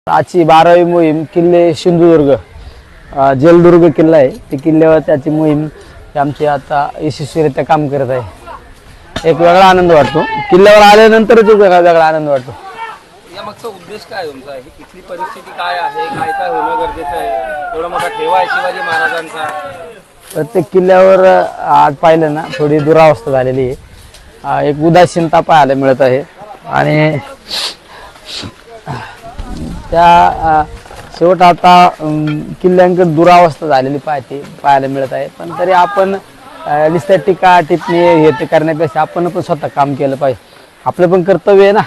आजची 12वी मोहीम किल्ले सिंधुदुर्ग जलदुर्ग किल्ला आहे ते किल्ल्यावर त्याची मोहीम आमची आता यशस्वीरित्या काम करत आहे। एक वेगळा आनंद वाटतो, किल्ल्यावर आल्यानंतरच एक वेगळा आनंद वाटतो। या मागचा उद्देश काय तुमचा आहे? इथली परिस्थिती काय आहे, काय काय होणं गरजेचं आहे? एवढा मोठा ठेवा आहे शिवाजी महाराजांचा। प्रत्येक किल्ल्यावर आज पाहिलं ना थोडी दुरावस्था झालेली आहे, एक उदासीनता पाहायला मिळत आहे आणि त्या शेवट आता किल्ल्यांकडे दुरावस्था झालेली पाहायला मिळत आहे। पण तरी आपण नुसत्या टीका टिप्पणी हे ते करण्यापेक्षा आपण पण स्वतः काम केलं पाहिजे, आपलं पण कर्तव्य आहे ना।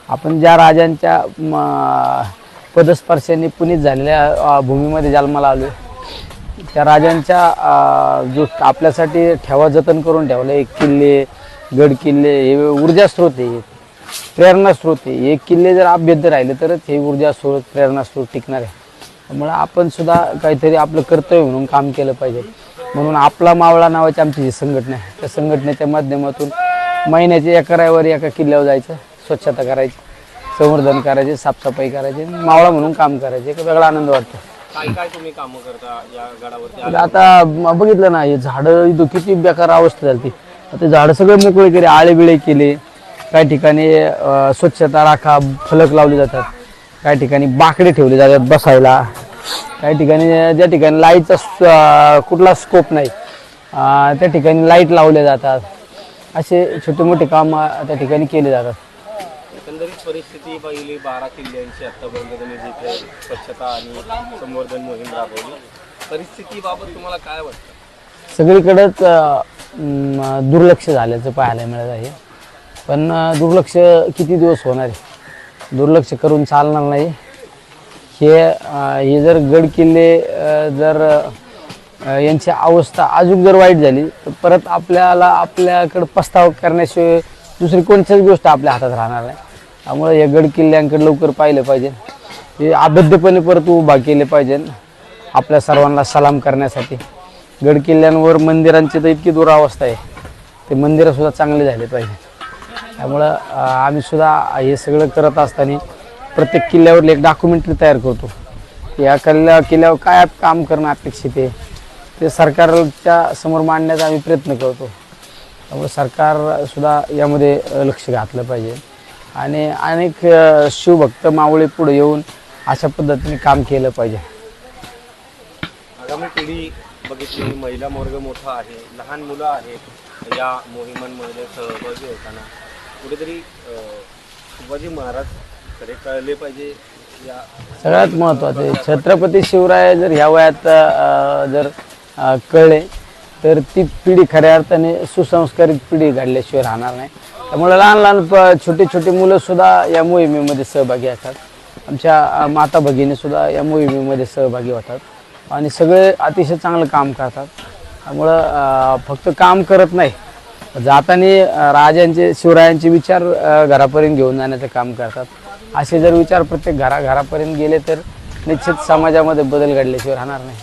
आपण ज्या राजांच्या पदस्पर्शाने पुनीत झालेल्या भूमीमध्ये जन्माला आलो, त्या राजांच्या जो आपल्यासाठी ठेवा जतन करून ठेवलं एक किल्ले गड किल्ले हे ऊर्जा स्रोत आहे, प्रेरणा स्रोत आहे। हे किल्ले जर अभेद्य राहिले तरच हे ऊर्जा स्रोत प्रेरणा स्रोत टिकणार आहे। त्यामुळे आपण सुद्धा काहीतरी आपलं कर्तव्य म्हणून काम केलं पाहिजे। म्हणून आपला मावळा नावाची आमची जी संघटना आहे, त्या संघटनेच्या माध्यमातून महिन्याच्या एका रविवारी एका किल्ल्यावर जायचं, स्वच्छता करायची, संवर्धन करायचे, साफसफाई करायची, मावळा म्हणून काम करायचे, एक वेगळा आनंद वाटतो। काय काय तुम्ही कामं करता या गडावरती? आता बघितलं ना, हे झाडं इथं किती बेकार अवस्था झाली, ते झाडं सगळे मोकळे केले, आळेबिळे केले, काही ठिकाणी स्वच्छता राखा फलक लावले जातात, काही ठिकाणी बाकडे ठेवले जातात बसायला, काही ठिकाणी ज्या ठिकाणी लाईटचा कुठला स्कोप नाही त्या ठिकाणी लाईट लावले जातात। असे छोटे मोठे काम त्या ठिकाणी केले जातात। एकंदरीत परिस्थिती पहिली 12 किल्ल्यांची आतापर्यंत तुम्ही जिथे स्वच्छता आणि संवर्धन मोहीम राबवली, परिस्थितीबाबत तुम्हाला काय वाटतं? सगळीकडेच दुर्लक्ष झाल्याचं पाहायला मिळत आहे, पण दुर्लक्ष किती दिवस होणार आहे? दुर्लक्ष करून चालणार नाही। हे जर गड किल्ले जर यांची अवस्था अजून जर वाईट झाली तर परत आपल्याकडे पस्ताव करण्याशिवाय दुसरी कोणतीच गोष्ट आपल्या हातात राहणार नाही। त्यामुळे या गड किल्ल्यांकडे लवकर पाहिलं पाहिजे, हे अभेद्यपणे परत उभा केले पाहिजे आपल्या सर्वांना सलाम करण्यासाठी। गड किल्ल्यांवर मंदिरांची तर इतकी दुरावस्था आहे, ते मंदिरं सुद्धा चांगले झाले पाहिजे। त्यामुळं आम्ही सुद्धा हे सगळं करत असताना प्रत्येक किल्ल्यावर एक डॉक्युमेंटरी तयार करतो, या किल्ल्यावर काय काम करणं अपेक्षित आहे ते सरकारच्या समोर मांडण्याचा आम्ही प्रयत्न करतो। त्यामुळे सरकार सुद्धा यामध्ये लक्ष घातलं पाहिजे आणि अनेक शिवभक्त मावळे पुढे येऊन अशा पद्धतीने काम केलं पाहिजे। आगामी पिढी बघितली, महिला वर्ग मोठा आहे, लहान मुलं आहेत, या मोहिमांमध्ये सहभागी होताना कुठेतरी शिवाजी महाराज खरे कळले पाहिजे। या सगळ्यात महत्त्वाचे छत्रपती शिवराय जर ह्या वयात जर कळले तर ती पिढी खऱ्या अर्थाने सुसंस्कारित पिढी घडल्याशिवाय राहणार नाही। त्यामुळे लहान लहान छोटे छोटे मुलं सुद्धा या मोहिमेमध्ये सहभागी असतात, आमच्या माता भगिनी सुद्धा या मोहिमेमध्ये सहभागी होतात आणि सगळे अतिशय चांगलं काम करतात। त्यामुळं फक्त काम करत नाही, जाताना राजांचे शिवरायांचे विचार घरापर्यंत घेऊन जाण्याचं काम करतात। असे जर विचार प्रत्येक घरापर्यंत गेले तर निश्चित समाजामध्ये बदल घडल्याशिवाय राहणार नाही।